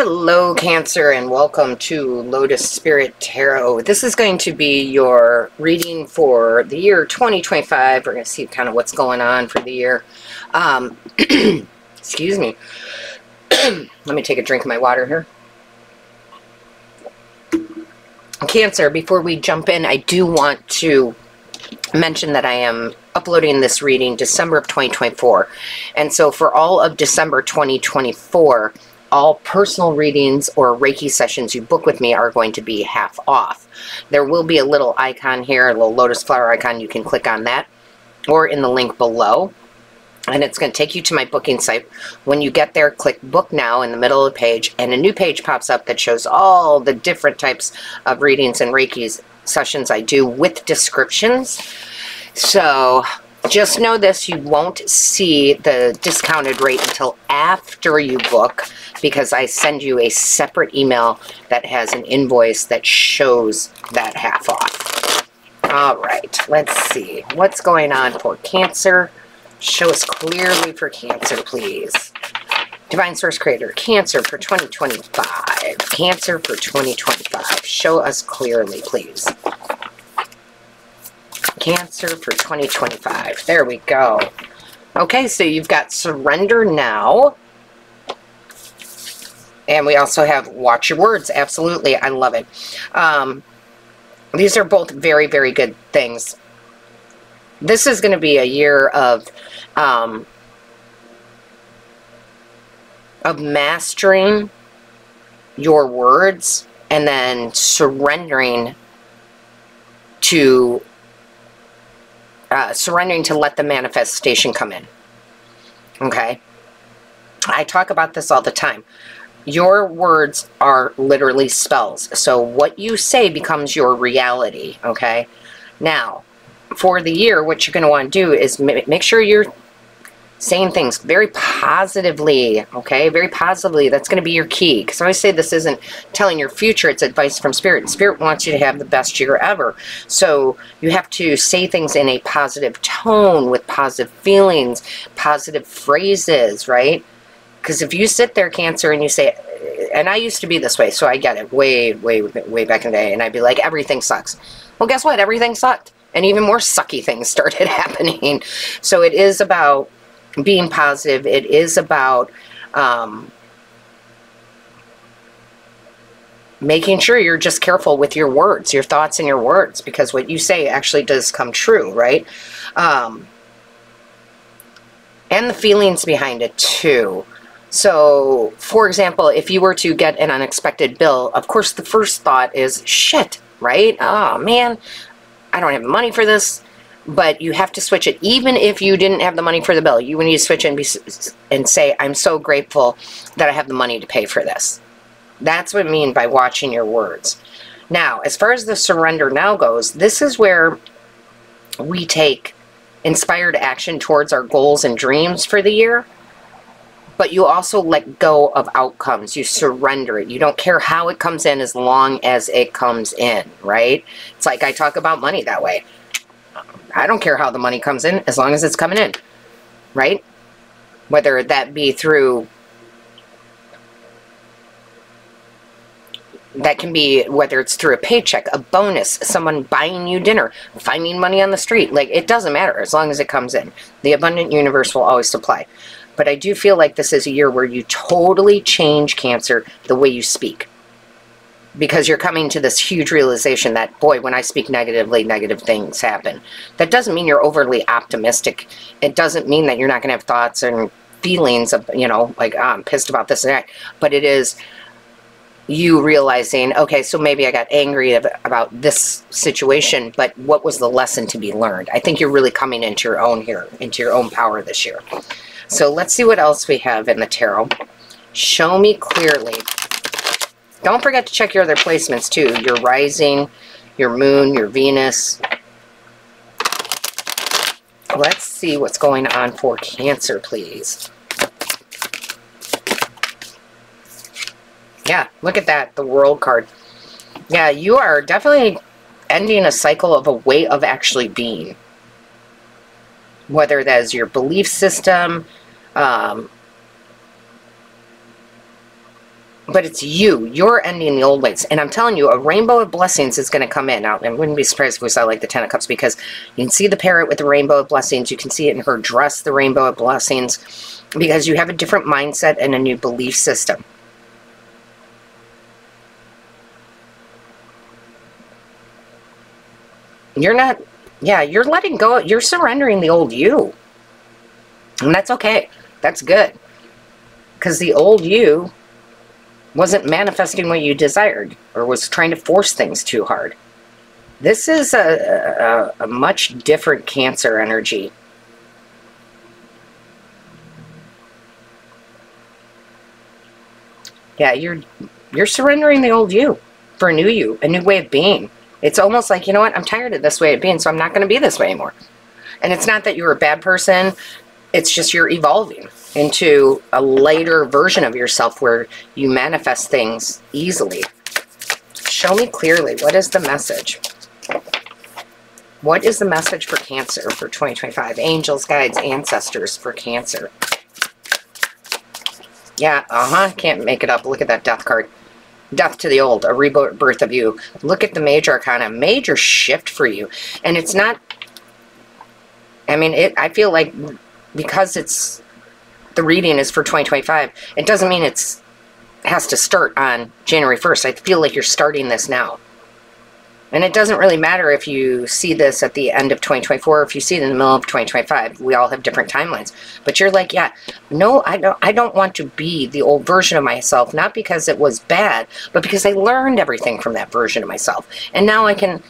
Hello, Cancer, and welcome to Lotus Spirit Tarot. This is going to be your reading for the year 2025. We're going to see kind of what's going on for the year. Excuse me. Let me take a drink of my water here. Cancer, before we jump in, I do want to mention that I am uploading this reading December of 2024. And so for all of December 2024, all personal readings or Reiki sessions you book with me are going to be half off. There will be a little icon here, a little lotus flower icon. You can click on that or in the link below. And it's going to take you to my booking site. When you get there, click book now in the middle of the page, and a new page pops up that shows all the different types of readings and Reiki sessions I do with descriptions. So just know this, you won't see the discounted rate until after you book, because I send you a separate email that has an invoice that shows that half off. All right, let's see what's going on for Cancer. Show us clearly for Cancer, please. Divine Source Creator, Cancer for 2025. Cancer for 2025. Show us clearly, please. Cancer for 2025. There we go. Okay, so you've got Surrender Now. And we also have Watch Your Words. Absolutely. I love it. These are both very, very good things. This is going to be a year of mastering your words and then surrendering to let the manifestation come in. Okay? I talk about this all the time. Your words are literally spells. So what you say becomes your reality. Okay? Now, for the year, what you're going to want to do is make sure you're saying things very positively, okay? Very positively. That's going to be your key. Because I always say this isn't telling your future, it's advice from Spirit. And Spirit wants you to have the best year ever. So you have to say things in a positive tone, with positive feelings, positive phrases, right? Because if you sit there, Cancer, and you say, and I used to be this way, so I get it way, way, way back in the day, and I'd be like, everything sucks. Well, guess what? Everything sucked. And even more sucky things started happening. So it is about being positive. It is about making sure you're just careful with your words, your thoughts and your words, because what you say actually does come true, right? And the feelings behind it too. So, for example, if you were to get an unexpected bill, of course the first thought is, shit, right? Oh, man, I don't have the money for this. But you have to switch it. Even if you didn't have the money for the bill, you need to switch it and say, I'm so grateful that I have the money to pay for this. That's what I mean by watching your words. Now, as far as the Surrender Now goes, this is where we take inspired action towards our goals and dreams for the year. But you also let go of outcomes. You surrender it. You don't care how it comes in as long as it comes in, right? It's like I talk about money that way. I don't care how the money comes in as long as it's coming in, right? Whether that be through, that can be whether it's through a paycheck, a bonus, someone buying you dinner, finding money on the street. Like, it doesn't matter as long as it comes in. The abundant universe will always supply. But I do feel like this is a year where you totally change, Cancer, the way you speak. Because you're coming to this huge realization that, boy, when I speak negatively, negative things happen. That doesn't mean you're overly optimistic. It doesn't mean that you're not going to have thoughts and feelings of, you know, like, oh, I'm pissed about this and that. But it is you realizing, okay, so maybe I got angry about this situation, but what was the lesson to be learned? I think you're really coming into your own here, into your own power this year. So let's see what else we have in the tarot. Show me clearly. Don't forget to check your other placements too. Your rising, your moon, your Venus. Let's see what's going on for Cancer, please. Yeah, look at that, the World card. Yeah, you are definitely ending a cycle of a way of actually being. Whether that is your belief system, But it's you. You're ending the old ways. And I'm telling you, a rainbow of blessings is going to come in. Now, I wouldn't be surprised if we saw like the Ten of Cups, because you can see the parrot with the rainbow of blessings. You can see it in her dress, the rainbow of blessings, because you have a different mindset and a new belief system. You're not, yeah, you're letting go. You're surrendering the old you. And that's okay. That's good. Because the old you wasn't manifesting what you desired, or was trying to force things too hard. This is a much different Cancer energy. Yeah, you're surrendering the old you for a new you, a new way of being. It's almost like, you know what, I'm tired of this way of being, so I'm not going to be this way anymore. And it's not that you're a bad person. It's just you're evolving into a lighter version of yourself where you manifest things easily. Show me clearly. What is the message? What is the message for Cancer for 2025? Angels, guides, ancestors for Cancer. Yeah, can't make it up. Look at that Death card. Death to the old, a rebirth of you. Look at the major arcana, major shift for you. And it's not, I mean, I feel like because it's, the reading is for 2025, it doesn't mean it has to start on January 1st. I feel like you're starting this now. And it doesn't really matter if you see this at the end of 2024 or if you see it in the middle of 2025. We all have different timelines. But you're like, yeah, no, I don't want to be the old version of myself, not because it was bad, but because I learned everything from that version of myself. And now I can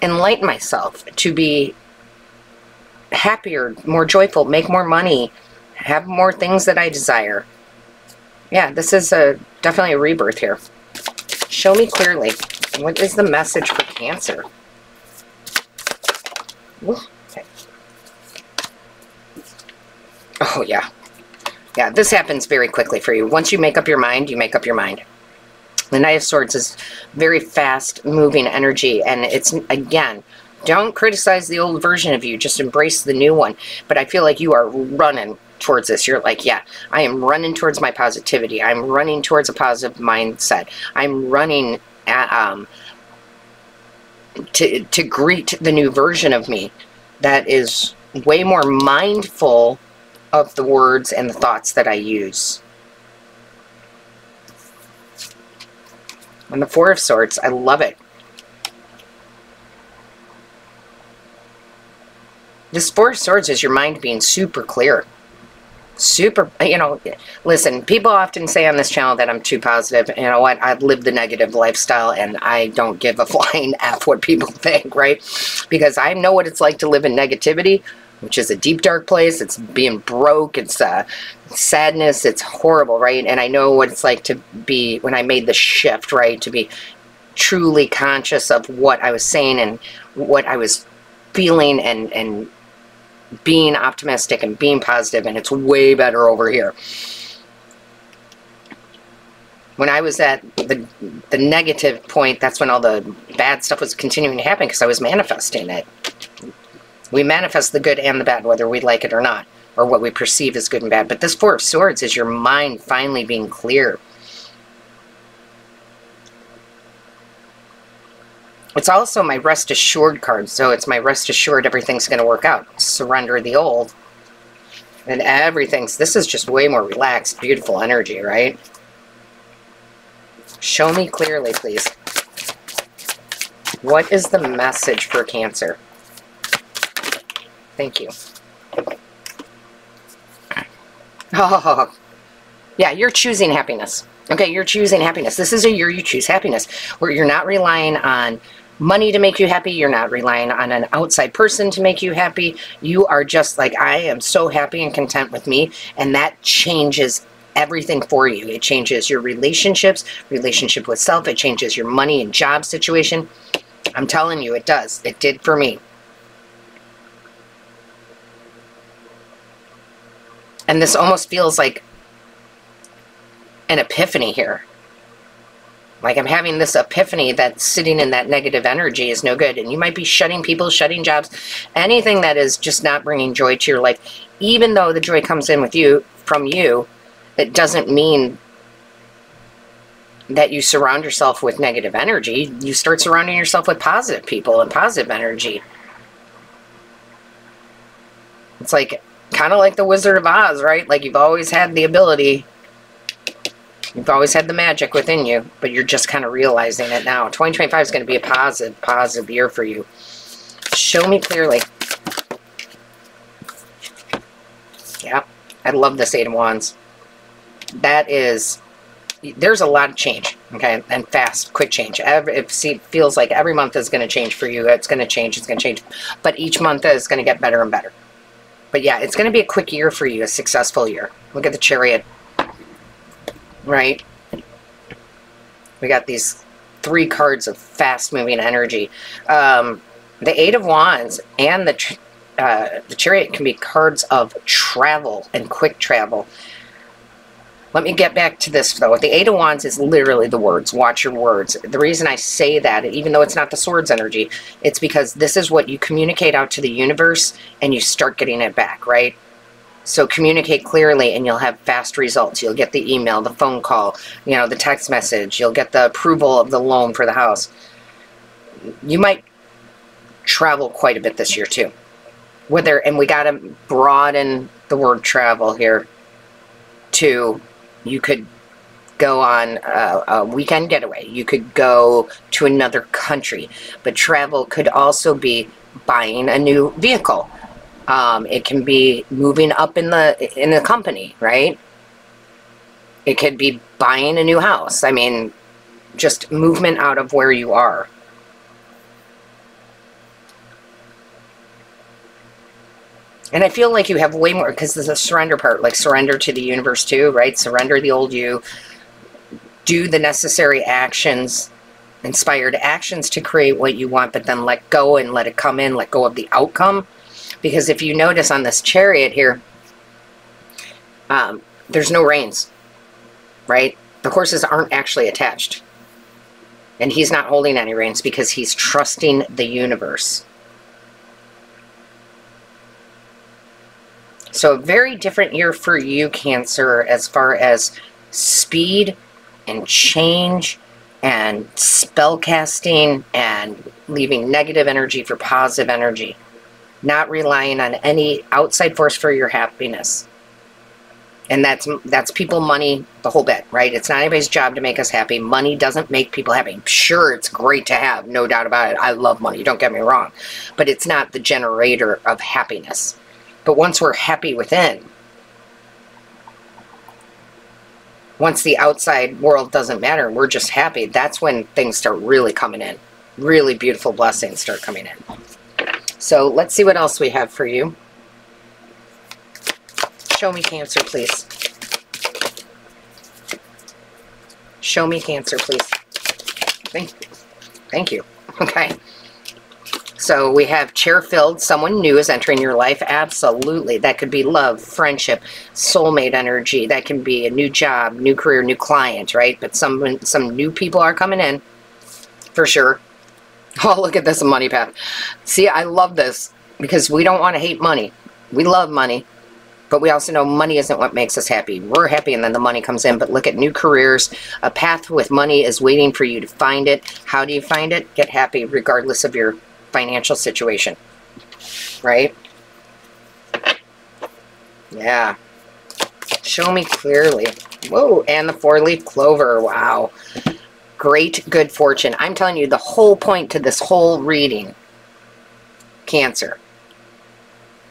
enlighten myself to be happier, more joyful, make more money, have more things that I desire. Yeah, this is definitely a rebirth here. Show me clearly. What is the message for Cancer? Okay. Oh, yeah. Yeah, this happens very quickly for you. Once you make up your mind, you make up your mind. The Knight of Swords is very fast-moving energy, and it's, again, don't criticize the old version of you. Just embrace the new one. But I feel like you are running towards this. You're like, yeah, I am running towards my positivity. I'm running towards a positive mindset. I'm running at, to greet the new version of me that is way more mindful of the words and the thoughts that I use. And the Four of Swords, I love it. This Four of Swords is your mind being super clear. Super, you know, listen, people often say on this channel that I'm too positive. You know what? I've lived the negative lifestyle and I don't give a flying F what people think, right? Because I know what it's like to live in negativity, which is a deep, dark place. It's being broke. It's sadness. It's horrible, right? And I know what it's like to be, when I made the shift, right? To be truly conscious of what I was saying and what I was feeling and being optimistic and being positive, and it's way better over here. When I was at the negative point, that's when all the bad stuff was continuing to happen, because I was manifesting it. We manifest the good and the bad, whether we like it or not, or what we perceive as good and bad. But this Four of Swords is your mind finally being clear. It's also my Rest Assured card, so it's my Rest Assured everything's going to work out. Surrender the old. And everything's, this is just way more relaxed, beautiful energy, right? Show me clearly, please. What is the message for Cancer? Thank you. Oh, yeah, you're choosing happiness. Okay, you're choosing happiness. This is a year you choose happiness, where you're not relying on money to make you happy. You're not relying on an outside person to make you happy. You are just like, I am so happy and content with me, and that changes everything for you. It changes your relationships, relationship with self. It changes your money and job situation. I'm telling you, it does. It did for me. And this almost feels like an epiphany here. Like I'm having this epiphany that sitting in that negative energy is no good. And you might be shutting people, shutting jobs, anything that is just not bringing joy to your life. Even though the joy comes in with you, from you, it doesn't mean that you surround yourself with negative energy, you start surrounding yourself with positive people and positive energy. It's like, kind of like the Wizard of Oz, right? Like, you've always had the ability, you've always had the magic within you, but you're just kind of realizing it now. 2025 is going to be a positive year for you. Show me clearly. Yeah, I love this Eight of Wands. That is, there's a lot of change, okay, and fast, quick change. It feels like every month is going to change for you. It's going to change, but each month is going to get better and better. But yeah, it's going to be a quick year for you, a successful year. Look at the Chariot, right? We got these 3 cards of fast-moving energy. The Eight of Wands and the Chariot can be cards of travel and quick travel. Let me get back to this, though. The Eight of Wands is literally the words. Watch your words. The reason I say that, even though it's not the Swords energy, it's because this is what you communicate out to the universe, and you start getting it back, right? So communicate clearly, and you'll have fast results. You'll get the email, the phone call, you know, the text message. You'll get the approval of the loan for the house. You might travel quite a bit this year, too. And we got to broaden the word travel here, to... You could go on a weekend getaway. You could go to another country. But travel could also be buying a new vehicle. It can be moving up in the company, right? It could be buying a new house. I mean, just movement out of where you are. And I feel like you have way more, because there's a surrender part, like surrender to the universe too, right? Surrender the old you. Do the necessary actions, inspired actions to create what you want, but then let go and let it come in, let go of the outcome. Because if you notice on this Chariot here, there's no reins, right? The horses aren't actually attached. And he's not holding any reins because he's trusting the universe. So a very different year for you, Cancer, as far as speed and change and spell casting and leaving negative energy for positive energy. Not relying on any outside force for your happiness. And that's people, money, the whole bit, right? It's not anybody's job to make us happy. Money doesn't make people happy. Sure, it's great to have, no doubt about it. I love money, don't get me wrong. But it's not the generator of happiness. But once we're happy within, once the outside world doesn't matter, we're just happy, that's when things start really coming in. Really beautiful blessings start coming in. So let's see what else we have for you. Show me Cancer, please. Show me Cancer, please. Thank you. Okay. So we have chair-filled, someone new is entering your life. Absolutely. That could be love, friendship, soulmate energy. That can be a new job, new career, new client, right? But some new people are coming in, for sure. Oh, look at this money path. See, I love this because we don't want to hate money. We love money, but we also know money isn't what makes us happy. We're happy and then the money comes in, but look at new careers. A path with money is waiting for you to find it. How do you find it? Get happy regardless of your financial situation, right? Yeah. Show me clearly. Whoa, and the 4-leaf clover. Wow. Great good fortune. I'm telling you, the whole point to this whole reading, Cancer,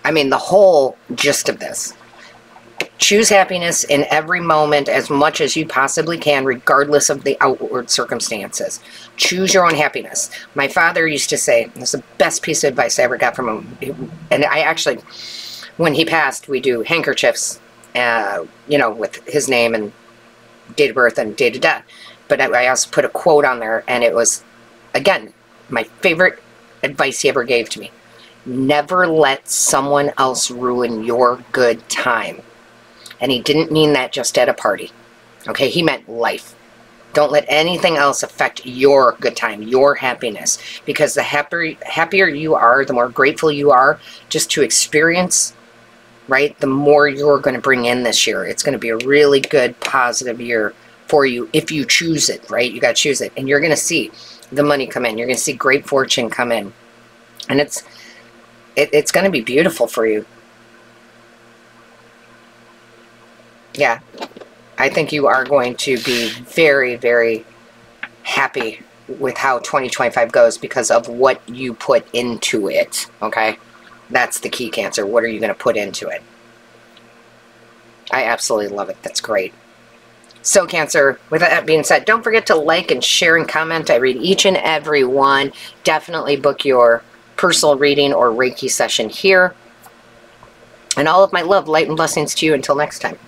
I mean, the whole gist of this. Choose happiness in every moment as much as you possibly can, regardless of the outward circumstances. Choose your own happiness. My father used to say, this is the best piece of advice I ever got from him. And I actually, when he passed, we do handkerchiefs, you know, with his name and date of birth and date of death. But I also put a quote on there, and it was, again, my favorite advice he ever gave to me. Never let someone else ruin your good time. And he didn't mean that just at a party. Okay, he meant life. Don't let anything else affect your good time, your happiness. Because the happier you are, the more grateful you are just to experience, right, the more you're going to bring in this year. It's going to be a really good, positive year for you if you choose it, right? You got to choose it. And you're going to see the money come in. You're going to see great fortune come in. And it's going to be beautiful for you. Yeah. I think you are going to be very, very happy with how 2025 goes because of what you put into it, okay? That's the key, Cancer. What are you going to put into it? I absolutely love it. That's great. So, Cancer, with that being said, don't forget to like and share and comment. I read each and every one. Definitely book your personal reading or Reiki session here. And all of my love, light, and blessings to you until next time.